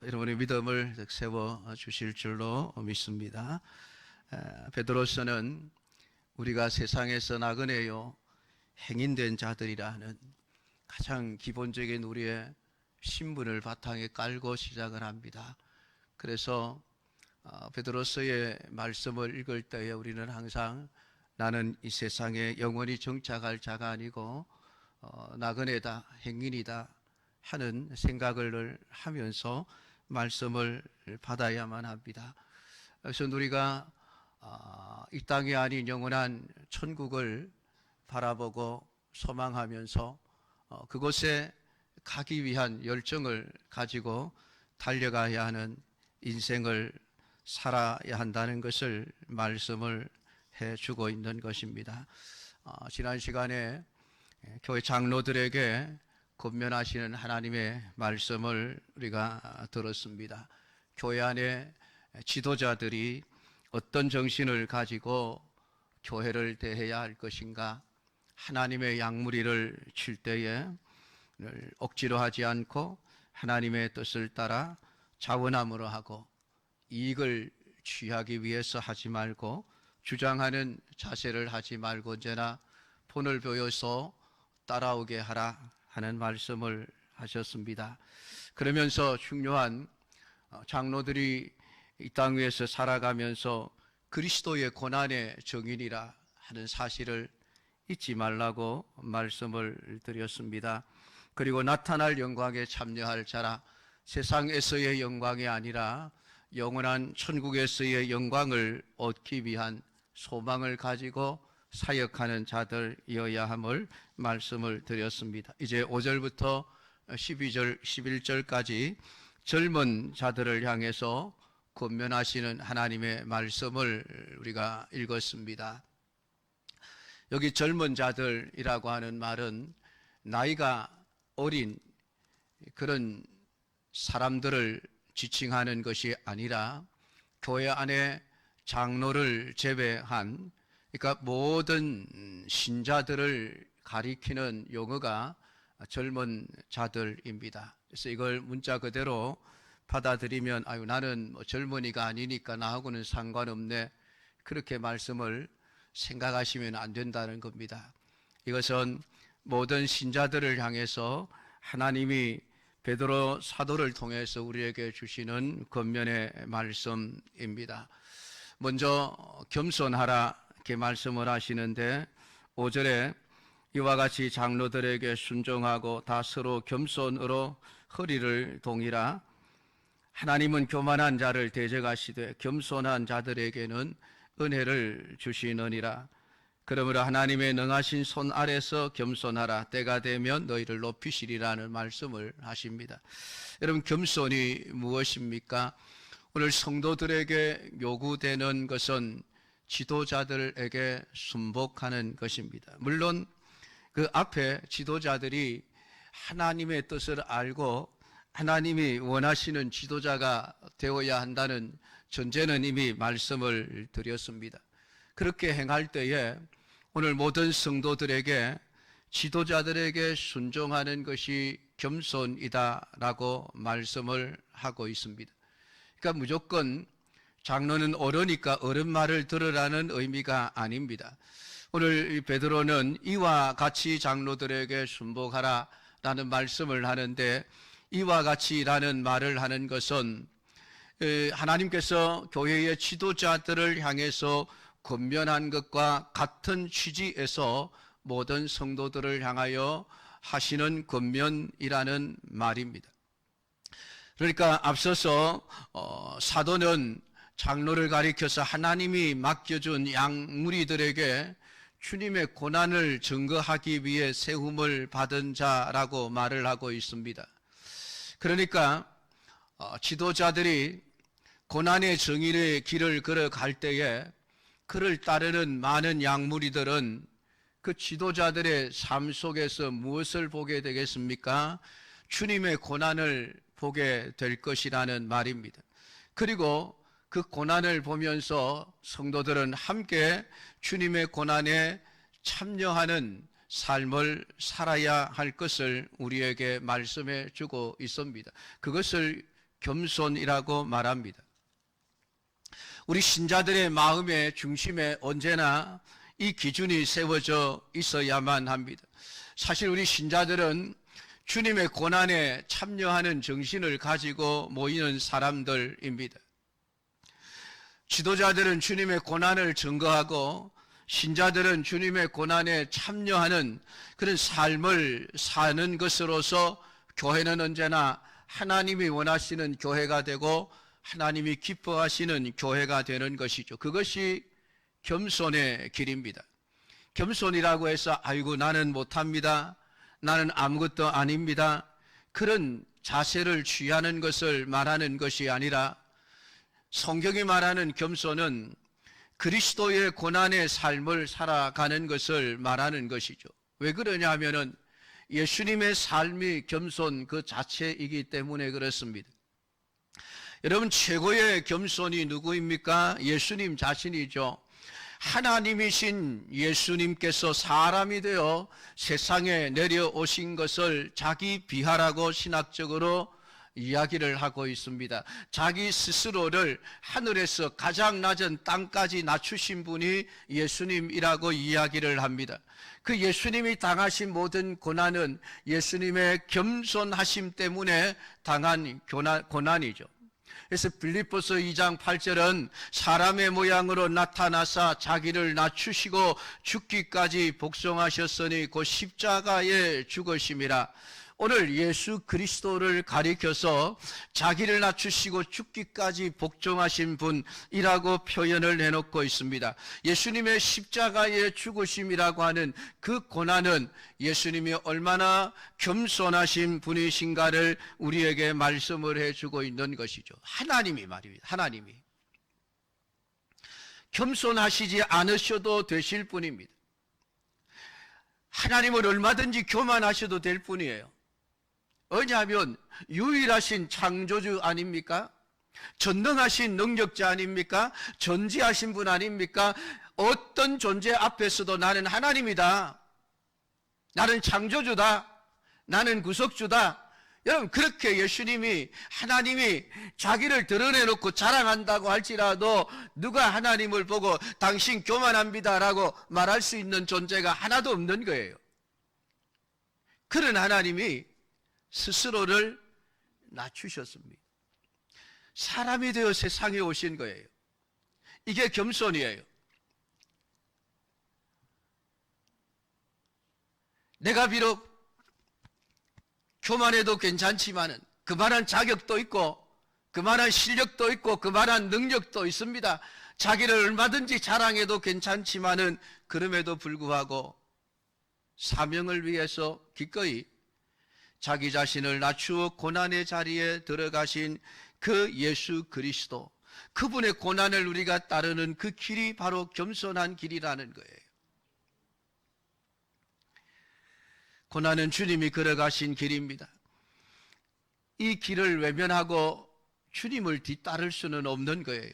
여러분의 믿음을 세워 주실 줄로 믿습니다. 베드로서는 우리가 세상에서 나그네요 행인된 자들이라 하는 가장 기본적인 우리의 신분을 바탕에 깔고 시작을 합니다. 그래서 베드로서의 말씀을 읽을 때에 우리는 항상 나는 이 세상에 영원히 정착할 자가 아니고 나그네다, 행인이다 하는 생각을 하면서 말씀을 받아야만 합니다. 그래서 우리가 이 땅이 아닌 영원한 천국을 바라보고 소망하면서 그곳에 가기 위한 열정을 가지고 달려가야 하는 인생을 살아야 한다는 것을 말씀을 해주고 있는 것입니다. 지난 시간에 교회 장로들에게 권면하시는 하나님의 말씀을 우리가 들었습니다. 교회 안에 지도자들이 어떤 정신을 가지고 교회를 대해야 할 것인가, 하나님의 양무리를 칠 때에 억지로 하지 않고 하나님의 뜻을 따라 자원함으로 하고 이익을 취하기 위해서 하지 말고 주장하는 자세를 하지 말고 언제나 본을 보여서 따라오게 하라 하는 말씀을 하셨습니다. 그러면서 중요한 장로들이 이 땅 위에서 살아가면서 그리스도의 고난의 증인이라 하는 사실을 잊지 말라고 말씀을 드렸습니다. 그리고 나타날 영광에 참여할 자라, 세상에서의 영광이 아니라 영원한 천국에서의 영광을 얻기 위한 소망을 가지고 사역하는 자들이어야 함을 말씀을 드렸습니다. 이제 5절부터 12절, 11절까지 젊은 자들을 향해서 권면하시는 하나님의 말씀을 우리가 읽었습니다. 여기 젊은 자들이라고 하는 말은 나이가 어린 그런 사람들을 지칭하는 것이 아니라 교회 안에 장로를 제외한, 그러니까 모든 신자들을 가리키는 용어가 젊은 자들입니다. 그래서 이걸 문자 그대로 받아들이면 나는 젊은이가 아니니까 나하고는 상관없네, 그렇게 말씀을 생각하시면 안 된다는 겁니다. 이것은 모든 신자들을 향해서 하나님이 베드로 사도를 통해서 우리에게 주시는 권면의 말씀입니다. 먼저 겸손하라 이렇게 말씀을 하시는데 5절에 이와 같이 장로들에게 순종하고 다 서로 겸손으로 허리를 동이라. 하나님은 교만한 자를 대적하시되 겸손한 자들에게는 은혜를 주시느니라. 그러므로 하나님의 능하신 손 아래서 겸손하라. 때가 되면 너희를 높이시리라는 말씀을 하십니다. 여러분, 겸손이 무엇입니까? 오늘 성도들에게 요구되는 것은 지도자들에게 순복하는 것입니다. 물론 그 앞에 지도자들이 하나님의 뜻을 알고 하나님이 원하시는 지도자가 되어야 한다는 전제는 이미 말씀을 드렸습니다. 그렇게 행할 때에 오늘 모든 성도들에게 지도자들에게 순종하는 것이 겸손이다라고 말씀을 하고 있습니다. 그러니까 무조건 장로는 어르니까 어른 말을 들으라는 의미가 아닙니다. 오늘 베드로는 이와 같이 장로들에게 순복하라 라는 말씀을 하는데, 이와 같이라는 말을 하는 것은 하나님께서 교회의 지도자들을 향해서 권면한 것과 같은 취지에서 모든 성도들을 향하여 하시는 권면이라는 말입니다. 그러니까 앞서서 사도는 장로를 가리켜서 하나님이 맡겨준 양무리들에게 주님의 고난을 증거하기 위해 세움을 받은 자라고 말을 하고 있습니다. 그러니까 지도자들이 고난의 정의의 길을 걸어갈 때에 그를 따르는 많은 양무리들은 그 지도자들의 삶 속에서 무엇을 보게 되겠습니까? 주님의 고난을 보게 될 것이라는 말입니다. 그리고 그 고난을 보면서 성도들은 함께 주님의 고난에 참여하는 삶을 살아야 할 것을 우리에게 말씀해 주고 있습니다. 그것을 겸손이라고 말합니다. 우리 신자들의 마음의 중심에 언제나 이 기준이 세워져 있어야만 합니다. 사실 우리 신자들은 주님의 고난에 참여하는 정신을 가지고 모이는 사람들입니다. 지도자들은 주님의 고난을 증거하고 신자들은 주님의 고난에 참여하는 그런 삶을 사는 것으로서 교회는 언제나 하나님이 원하시는 교회가 되고 하나님이 기뻐하시는 교회가 되는 것이죠. 그것이 겸손의 길입니다. 겸손이라고 해서 아이고 나는 못합니다, 나는 아무것도 아닙니다, 그런 자세를 취하는 것을 말하는 것이 아니라 성경이 말하는 겸손은 그리스도의 고난의 삶을 살아가는 것을 말하는 것이죠. 왜 그러냐 하면은 예수님의 삶이 겸손 그 자체이기 때문에 그렇습니다. 여러분, 최고의 겸손이 누구입니까? 예수님 자신이죠. 하나님이신 예수님께서 사람이 되어 세상에 내려오신 것을 자기 비하라고 신학적으로 이야기를 하고 있습니다. 자기 스스로를 하늘에서 가장 낮은 땅까지 낮추신 분이 예수님이라고 이야기를 합니다. 그 예수님이 당하신 모든 고난은 예수님의 겸손하심 때문에 당한 고난이죠. 그래서 빌립보서 2장 8절은 사람의 모양으로 나타나사 자기를 낮추시고 죽기까지 복종하셨으니 곧 십자가에 죽으심이라. 오늘 예수 그리스도를 가리켜서 자기를 낮추시고 죽기까지 복종하신 분이라고 표현을 해놓고 있습니다. 예수님의 십자가의 죽으심이라고 하는 그 고난은 예수님이 얼마나 겸손하신 분이신가를 우리에게 말씀을 해주고 있는 것이죠. 하나님이 말입니다. 하나님이 겸손하시지 않으셔도 되실 분입니다. 하나님은 얼마든지 교만하셔도 될 뿐이에요. 왜냐하면 유일하신 창조주 아닙니까? 전능하신 능력자 아닙니까? 전지하신 분 아닙니까? 어떤 존재 앞에서도 나는 하나님이다, 나는 창조주다, 나는 구속주다. 여러분, 그렇게 예수님이, 하나님이 자기를 드러내놓고 자랑한다고 할지라도 누가 하나님을 보고 당신 교만합니다 라고 말할 수 있는 존재가 하나도 없는 거예요. 그런 하나님이 스스로를 낮추셨습니다. 사람이 되어 세상에 오신 거예요. 이게 겸손이에요. 내가 비록 교만해도 괜찮지만은 그만한 자격도 있고 그만한 실력도 있고 그만한 능력도 있습니다. 자기를 얼마든지 자랑해도 괜찮지만은 그럼에도 불구하고 사명을 위해서 기꺼이 자기 자신을 낮추어 고난의 자리에 들어가신 그 예수 그리스도, 그분의 고난을 우리가 따르는 그 길이 바로 겸손한 길이라는 거예요. 고난은 주님이 걸어가신 길입니다. 이 길을 외면하고 주님을 뒤따를 수는 없는 거예요.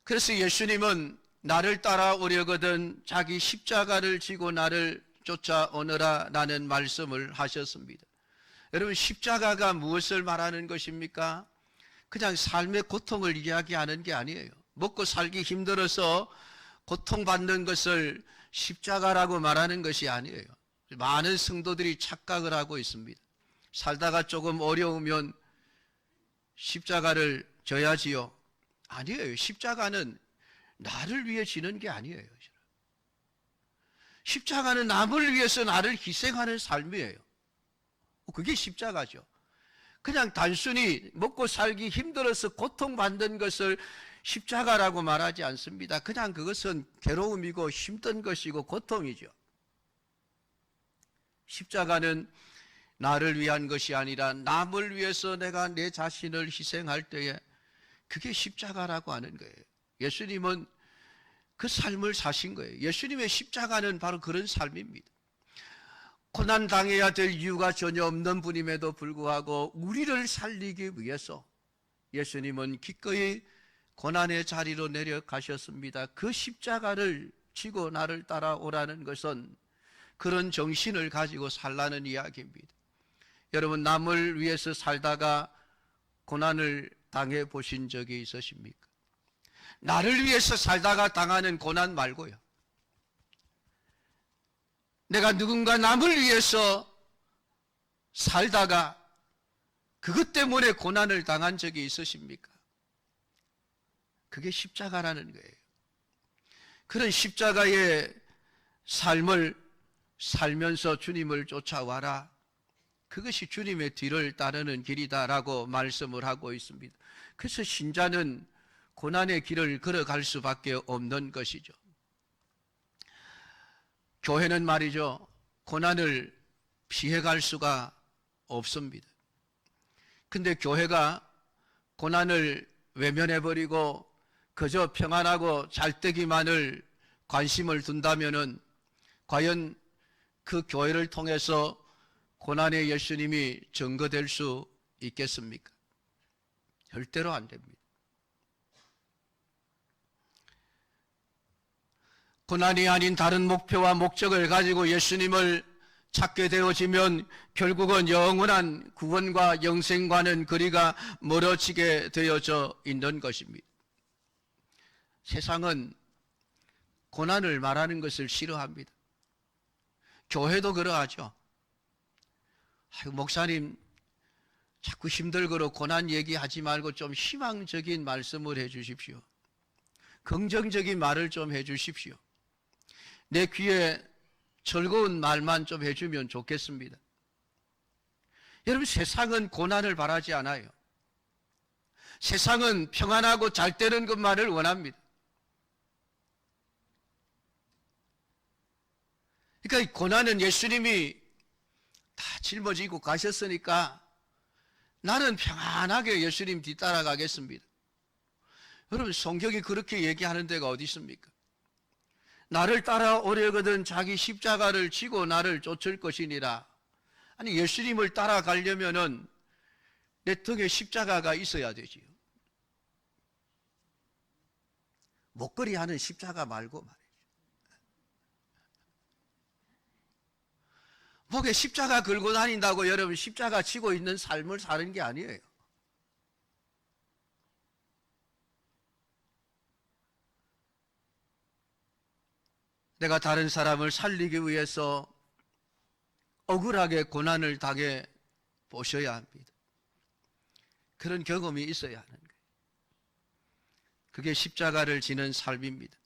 그래서 예수님은 나를 따라오려거든 자기 십자가를 지고 나를 쫓아오너라 라는 말씀을 하셨습니다. 여러분, 십자가가 무엇을 말하는 것입니까? 그냥 삶의 고통을 이야기하는 게 아니에요. 먹고 살기 힘들어서 고통받는 것을 십자가라고 말하는 것이 아니에요. 많은 성도들이 착각을 하고 있습니다. 살다가 조금 어려우면 십자가를 져야지요. 아니에요. 십자가는 나를 위해 지는 게 아니에요. 십자가는 남을 위해서 나를 희생하는 삶이에요. 그게 십자가죠. 그냥 단순히 먹고 살기 힘들어서 고통받는 것을 십자가라고 말하지 않습니다. 그냥 그것은 괴로움이고 힘든 것이고 고통이죠. 십자가는 나를 위한 것이 아니라 남을 위해서 내가 내 자신을 희생할 때에 그게 십자가라고 하는 거예요. 예수님은 그 삶을 사신 거예요. 예수님의 십자가는 바로 그런 삶입니다. 고난 당해야 될 이유가 전혀 없는 분임에도 불구하고 우리를 살리기 위해서 예수님은 기꺼이 고난의 자리로 내려가셨습니다. 그 십자가를 지고 나를 따라오라는 것은 그런 정신을 가지고 살라는 이야기입니다. 여러분, 남을 위해서 살다가 고난을 당해 보신 적이 있으십니까? 나를 위해서 살다가 당하는 고난 말고요. 내가 누군가 남을 위해서 살다가 그것 때문에 고난을 당한 적이 있으십니까? 그게 십자가라는 거예요. 그런 십자가의 삶을 살면서 주님을 쫓아와라. 그것이 주님의 뒤를 따르는 길이다라고 말씀을 하고 있습니다. 그래서 신자는 고난의 길을 걸어갈 수밖에 없는 것이죠. 교회는 말이죠, 고난을 피해갈 수가 없습니다. 근데 교회가 고난을 외면해버리고 그저 평안하고 잘되기만을 관심을 둔다면은 과연 그 교회를 통해서 고난의 예수님이 증거될 수 있겠습니까? 절대로 안 됩니다. 고난이 아닌 다른 목표와 목적을 가지고 예수님을 찾게 되어지면 결국은 영원한 구원과 영생과는 거리가 멀어지게 되어져 있는 것입니다. 세상은 고난을 말하는 것을 싫어합니다. 교회도 그러하죠. 목사님 자꾸 힘들고 고난 얘기하지 말고 좀 희망적인 말씀을 해 주십시오. 긍정적인 말을 좀 해 주십시오. 내 귀에 즐거운 말만 좀 해주면 좋겠습니다. 여러분, 세상은 고난을 바라지 않아요. 세상은 평안하고 잘 되는 것만을 원합니다. 그러니까 이 고난은 예수님이 다 짊어지고 가셨으니까 나는 평안하게 예수님 뒤따라가겠습니다. 여러분, 성경이 그렇게 얘기하는 데가 어디 있습니까? 나를 따라오려거든 자기 십자가를 지고 나를 쫓을 것이니라. 아니, 예수님을 따라가려면은 내 등에 십자가가 있어야 되지요. 목걸이 하는 십자가 말고 말이죠. 목에 십자가 걸고 다닌다고 여러분 십자가 지고 있는 삶을 사는 게 아니에요. 내가 다른 사람을 살리기 위해서 억울하게 고난을 당해 보셔야 합니다. 그런 경험이 있어야 하는 거예요. 그게 십자가를 지는 삶입니다.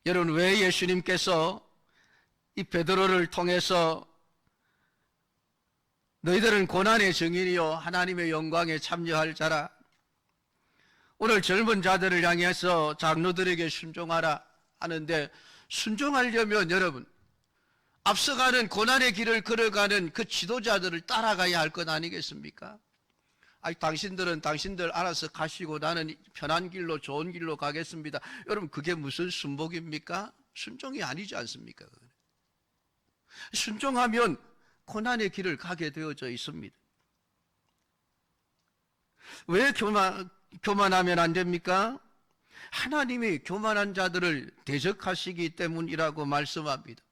여러분, 왜 예수님께서 이 베드로를 통해서 너희들은 고난의 증인이요 하나님의 영광에 참여할 자라, 오늘 젊은 자들을 향해서 장로들에게 순종하라 하는데, 순종하려면 여러분 앞서가는 고난의 길을 걸어가는 그 지도자들을 따라가야 할 것 아니겠습니까? 아니, 당신들은 당신들 알아서 가시고 나는 편한 길로 좋은 길로 가겠습니다. 여러분, 그게 무슨 순복입니까? 순종이 아니지 않습니까? 순종하면 고난의 길을 가게 되어져 있습니다. 왜 교만하면 안 됩니까? 하나님이 교만한 자들을 대적하시기 때문이라고 말씀합니다.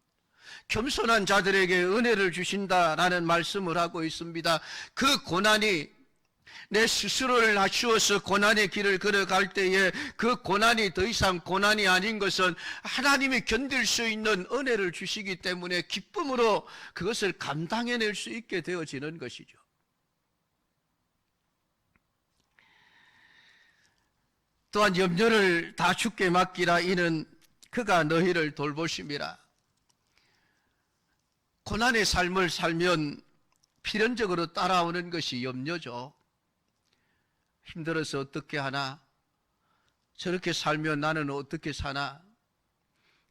겸손한 자들에게 은혜를 주신다라는 말씀을 하고 있습니다. 그 고난이 내 스스로를 낮추어서 고난의 길을 걸어갈 때에 그 고난이 더 이상 고난이 아닌 것은 하나님이 견딜 수 있는 은혜를 주시기 때문에 기쁨으로 그것을 감당해낼 수 있게 되어지는 것이죠. 또한 염려를 다 주께 맡기라, 이는 그가 너희를 돌보심이라. 고난의 삶을 살면 필연적으로 따라오는 것이 염려죠. 힘들어서 어떻게 하나? 저렇게 살면 나는 어떻게 사나?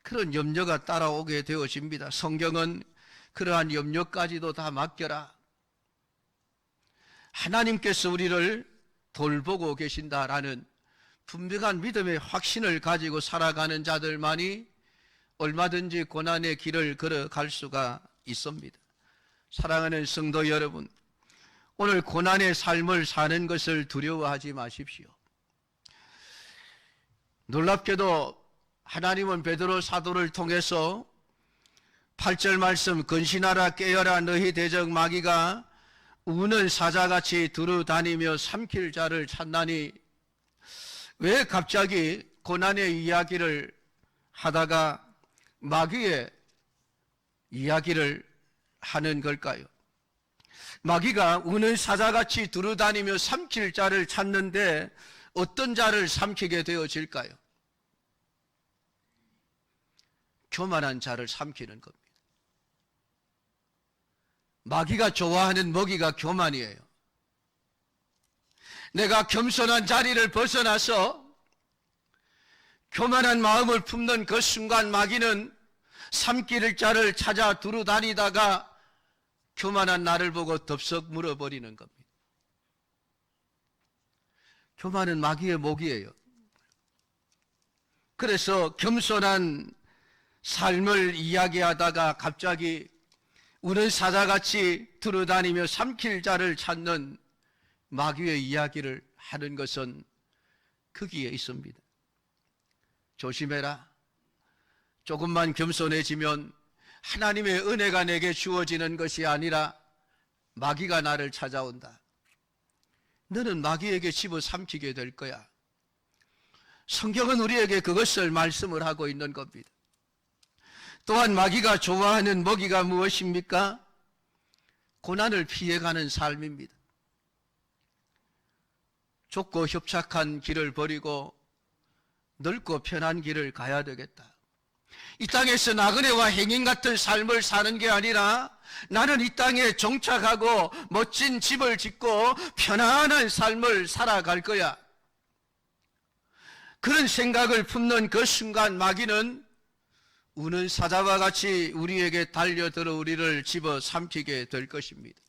그런 염려가 따라오게 되어집니다. 성경은 그러한 염려까지도 다 맡겨라, 하나님께서 우리를 돌보고 계신다라는 분명한 믿음의 확신을 가지고 살아가는 자들만이 얼마든지 고난의 길을 걸어갈 수가 있습니다. 사랑하는 성도 여러분, 오늘 고난의 삶을 사는 것을 두려워하지 마십시오. 놀랍게도 하나님은 베드로 사도를 통해서 8절 말씀, 근신하라 깨어라 너희 대적 마귀가 우는 사자같이 두루 다니며 삼킬 자를 찾나니, 왜 갑자기 고난의 이야기를 하다가 마귀의 이야기를 하는 걸까요? 마귀가 우는 사자같이 두루 다니며 삼킬 자를 찾는데 어떤 자를 삼키게 되어질까요? 교만한 자를 삼키는 겁니다. 마귀가 좋아하는 먹이가 교만이에요. 내가 겸손한 자리를 벗어나서 교만한 마음을 품는 그 순간 마귀는 삼킬 자를 찾아 두루 다니다가 교만한 나를 보고 덥석 물어버리는 겁니다. 교만은 마귀의 목이에요. 그래서 겸손한 삶을 이야기하다가 갑자기 우는 사자같이 두루다니며 삼킬 자를 찾는 마귀의 이야기를 하는 것은 거기에 있습니다. 조심해라. 조금만 겸손해지면 하나님의 은혜가 내게 주어지는 것이 아니라 마귀가 나를 찾아온다. 너는 마귀에게 집어삼키게 될 거야. 성경은 우리에게 그것을 말씀을 하고 있는 겁니다. 또한 마귀가 좋아하는 먹이가 무엇입니까? 고난을 피해가는 삶입니다. 좁고 협착한 길을 버리고 넓고 편한 길을 가야 되겠다. 이 땅에서 나그네와 행인 같은 삶을 사는 게 아니라 나는 이 땅에 정착하고 멋진 집을 짓고 편안한 삶을 살아갈 거야. 그런 생각을 품는 그 순간 마귀는 우는 사자와 같이 우리에게 달려들어 우리를 집어삼키게 될 것입니다.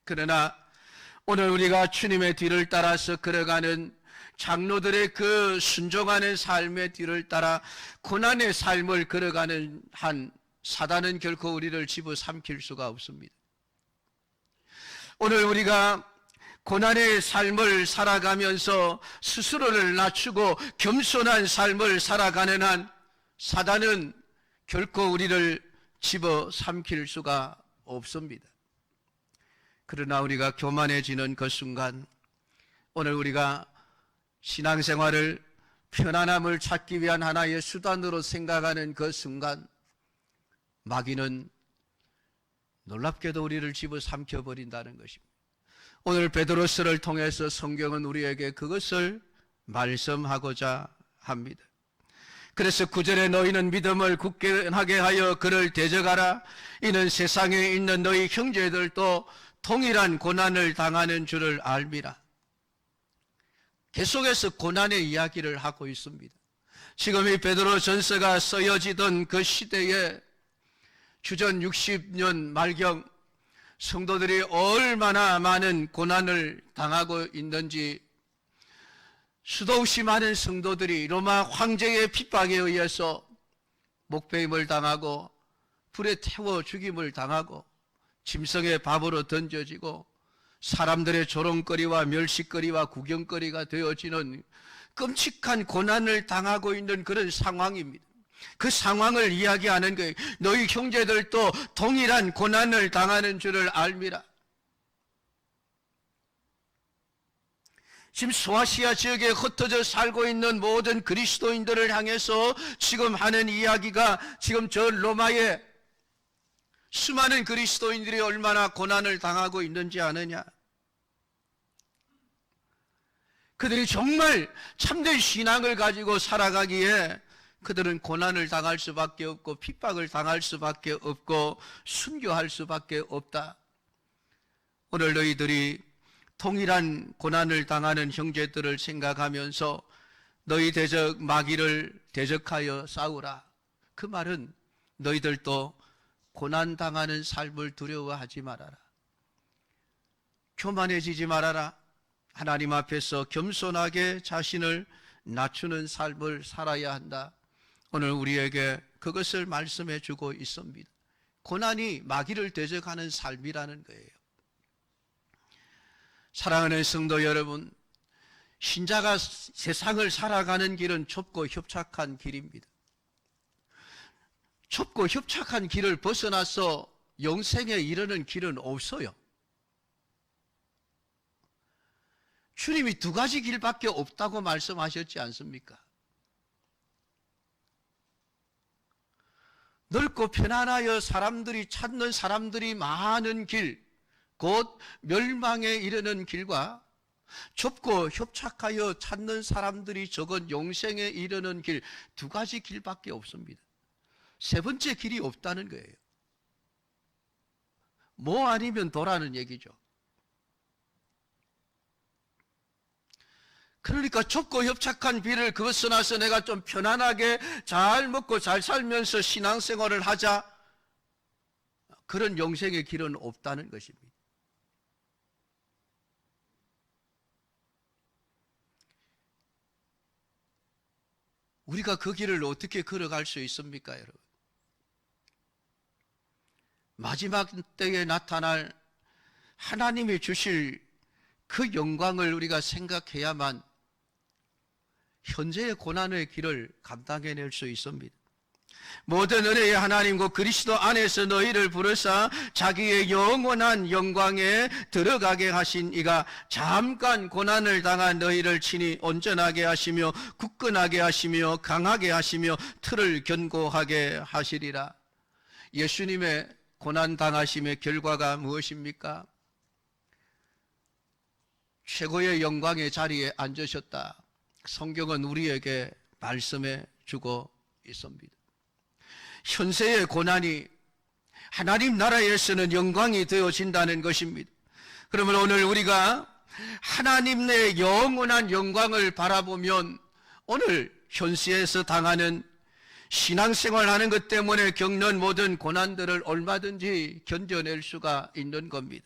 그러나 오늘 우리가 주님의 뒤를 따라서 걸어가는 장로들의 그 순종하는 삶의 뒤를 따라 고난의 삶을 걸어가는 한 사단은 결코 우리를 집어삼킬 수가 없습니다. 오늘 우리가 고난의 삶을 살아가면서 스스로를 낮추고 겸손한 삶을 살아가는 한 사단은 결코 우리를 집어삼킬 수가 없습니다. 그러나 우리가 교만해지는 그 순간, 오늘 우리가 신앙생활을 편안함을 찾기 위한 하나의 수단으로 생각하는 그 순간, 마귀는 놀랍게도 우리를 집어삼켜버린다는 것입니다. 오늘 베드로서를 통해서 성경은 우리에게 그것을 말씀하고자 합니다. 그래서 9절에 너희는 믿음을 굳건하게 하여 그를 대적하라. 이는 세상에 있는 너희 형제들도 동일한 고난을 당하는 줄을 알미라. 계속해서 고난의 이야기를 하고 있습니다. 지금 이 베드로 전서가 쓰여지던 그 시대에 주전 60년 말경 성도들이 얼마나 많은 고난을 당하고 있는지, 수도 없이 많은 성도들이 로마 황제의 핍박에 의해서 목배임을 당하고 불에 태워 죽임을 당하고 짐승의 밥으로 던져지고 사람들의 조롱거리와 멸시거리와 구경거리가 되어지는 끔찍한 고난을 당하고 있는 그런 상황입니다. 그 상황을 이야기하는 거예요. 너희 형제들도 동일한 고난을 당하는 줄을 알미라. 지금 소아시아 지역에 흩어져 살고 있는 모든 그리스도인들을 향해서 지금 하는 이야기가, 지금 저 로마의 수많은 그리스도인들이 얼마나 고난을 당하고 있는지 아느냐? 그들이 정말 참된 신앙을 가지고 살아가기에 그들은 고난을 당할 수밖에 없고 핍박을 당할 수밖에 없고 순교할 수밖에 없다. 오늘 너희들이 동일한 고난을 당하는 형제들을 생각하면서 너희 대적 마귀를 대적하여 싸우라. 그 말은 너희들도 고난당하는 삶을 두려워하지 말아라. 교만해지지 말아라. 하나님 앞에서 겸손하게 자신을 낮추는 삶을 살아야 한다. 오늘 우리에게 그것을 말씀해 주고 있습니다. 고난이 마귀를 대적하는 삶이라는 거예요. 사랑하는 성도 여러분, 신자가 세상을 살아가는 길은 좁고 협착한 길입니다. 좁고 협착한 길을 벗어나서 영생에 이르는 길은 없어요. 주님이 두 가지 길밖에 없다고 말씀하셨지 않습니까? 넓고 편안하여 사람들이 찾는 사람들이 많은 길, 곧 멸망에 이르는 길과 좁고 협착하여 찾는 사람들이 적은 영생에 이르는 길, 두 가지 길밖에 없습니다. 세 번째 길이 없다는 거예요. 뭐 아니면 도라는 얘기죠. 그러니까 좁고 협착한 길을 벗어나서 내가 좀 편안하게 잘 먹고 잘 살면서 신앙생활을 하자, 그런 영생의 길은 없다는 것입니다. 우리가 그 길을 어떻게 걸어갈 수 있습니까, 여러분? 마지막 때에 나타날 하나님이 주실 그 영광을 우리가 생각해야만 현재의 고난의 길을 감당해낼 수 있습니다. 모든 은혜의 하나님과 그리스도 안에서 너희를 부르사 자기의 영원한 영광에 들어가게 하신 이가 잠깐 고난을 당한 너희를 친히 온전하게 하시며 굳건하게 하시며 강하게 하시며 틀을 견고하게 하시리라. 예수님의 고난 당하심의 결과가 무엇입니까? 최고의 영광의 자리에 앉으셨다. 성경은 우리에게 말씀해 주고 있습니다. 현세의 고난이 하나님 나라에서는 영광이 되어진다는 것입니다. 그러면 오늘 우리가 하나님 내 영원한 영광을 바라보면 오늘 현세에서 당하는 신앙생활하는 것 때문에 겪는 모든 고난들을 얼마든지 견뎌낼 수가 있는 겁니다.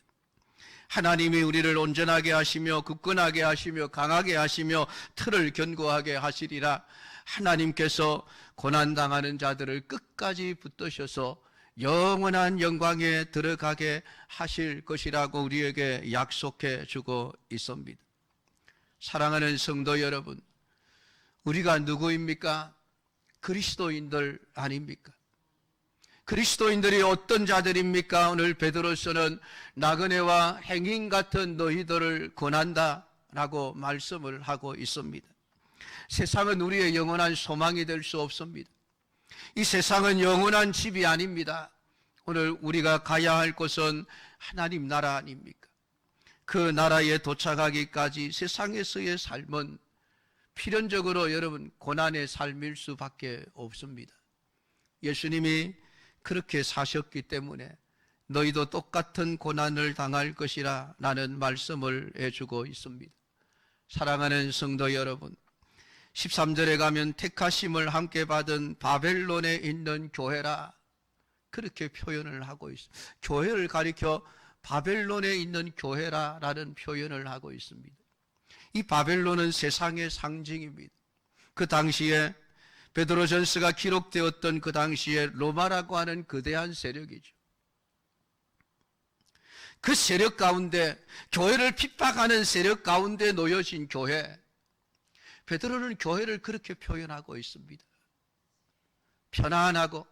하나님이 우리를 온전하게 하시며 굳건하게 하시며 강하게 하시며 틀을 견고하게 하시리라. 하나님께서 고난당하는 자들을 끝까지 붙드셔서 영원한 영광에 들어가게 하실 것이라고 우리에게 약속해 주고 있습니다. 사랑하는 성도 여러분, 우리가 누구입니까? 그리스도인들 아닙니까? 그리스도인들이 어떤 자들입니까? 오늘 베드로서는 나그네와 행인 같은 너희들을 권한다 라고 말씀을 하고 있습니다. 세상은 우리의 영원한 소망이 될 수 없습니다. 이 세상은 영원한 집이 아닙니다. 오늘 우리가 가야 할 곳은 하나님 나라 아닙니까? 그 나라에 도착하기까지 세상에서의 삶은 필연적으로 여러분 고난의 삶일 수밖에 없습니다. 예수님이 그렇게 사셨기 때문에 너희도 똑같은 고난을 당할 것이라 라는 말씀을 해주고 있습니다. 사랑하는 성도 여러분, 13절에 가면 택하심을 함께 받은 바벨론에 있는 교회라 그렇게 표현을 하고 있습니다. 교회를 가리켜 바벨론에 있는 교회라 라는 표현을 하고 있습니다. 이 바벨론은 세상의 상징입니다. 그 당시에 베드로전서가 기록되었던 그 당시에 로마라고 하는 거대한 세력이죠. 그 세력 가운데, 교회를 핍박하는 세력 가운데 놓여진 교회, 베드로는 교회를 그렇게 표현하고 있습니다. 편안하고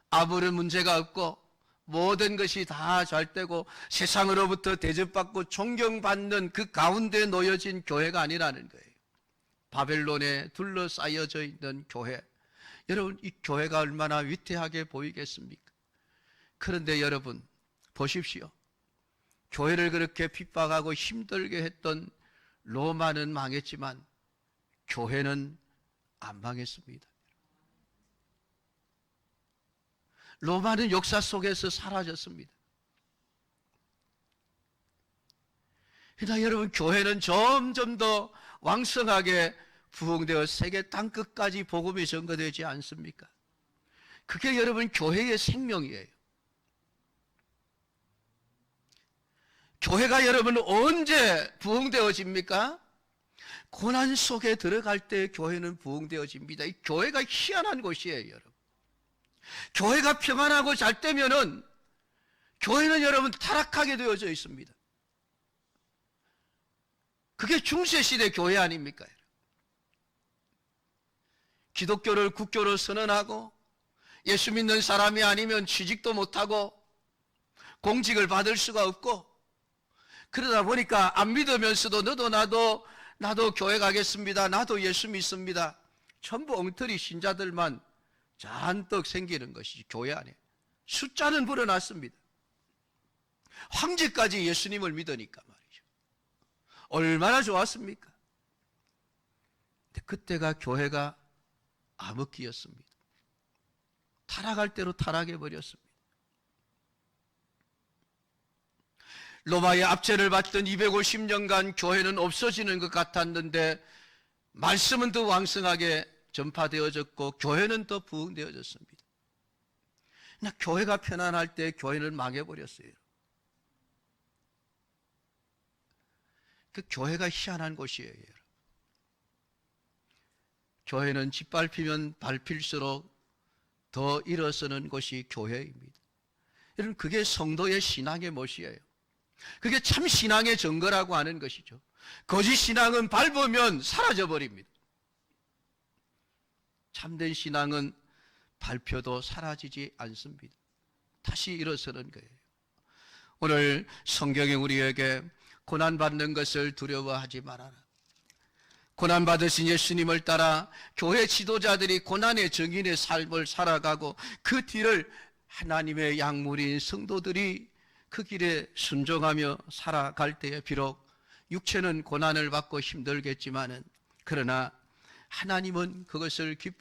아무런 문제가 없고 모든 것이 다 잘 되고 세상으로부터 대접받고 존경받는 그 가운데 놓여진 교회가 아니라는 거예요. 바벨론에 둘러싸여져 있는 교회. 여러분, 이 교회가 얼마나 위태하게 보이겠습니까? 그런데 여러분 보십시오. 교회를 그렇게 핍박하고 힘들게 했던 로마는 망했지만 교회는 안 망했습니다. 로마는 역사 속에서 사라졌습니다. 그러나 여러분, 교회는 점점 더 왕성하게 부흥되어 세계 땅끝까지 복음이 전거되지 않습니까? 그게 여러분 교회의 생명이에요. 교회가 여러분 언제 부흥되어집니까? 고난 속에 들어갈 때 교회는 부흥되어집니다. 이 교회가 희한한 곳이에요, 여러분. 교회가 평안하고 잘 되면은 교회는 여러분 타락하게 되어져 있습니다. 그게 중세시대 교회 아닙니까? 기독교를 국교로 선언하고 예수 믿는 사람이 아니면 취직도 못하고 공직을 받을 수가 없고 그러다 보니까 안 믿으면서도 너도 나도 교회 가겠습니다. 나도 예수 믿습니다. 전부 엉터리 신자들만 잔뜩 생기는 것이지 교회 안에. 숫자는 불어났습니다. 황제까지 예수님을 믿으니까 말이죠. 얼마나 좋았습니까? 근데 그때가 교회가 암흑기였습니다. 타락할 대로 타락해 버렸습니다. 로마의 압제를 받던 250년간 교회는 없어지는 것 같았는데 말씀은 더 왕성하게 전파되어졌고 교회는 더 부흥되어졌습니다. 그러나 교회가 편안할 때 교회는 망해버렸어요. 그 교회가 희한한 곳이에요. 교회는 짓밟히면 밟힐수록 더 일어서는 곳이 교회입니다. 여러분, 그게 성도의 신앙의 모습이에요. 그게 참 신앙의 증거라고 하는 것이죠. 거짓 신앙은 밟으면 사라져버립니다. 참된 신앙은 밟혀도 사라지지 않습니다. 다시 일어서는 거예요. 오늘 성경에 우리에게 고난받는 것을 두려워하지 말아라. 고난받으신 예수님을 따라 교회 지도자들이 고난의 증인의 삶을 살아가고 그 뒤를 하나님의 약물인 성도들이 그 길에 순종하며 살아갈 때에 비록 육체는 고난을 받고 힘들겠지만은 그러나 하나님은 그것을 기뻐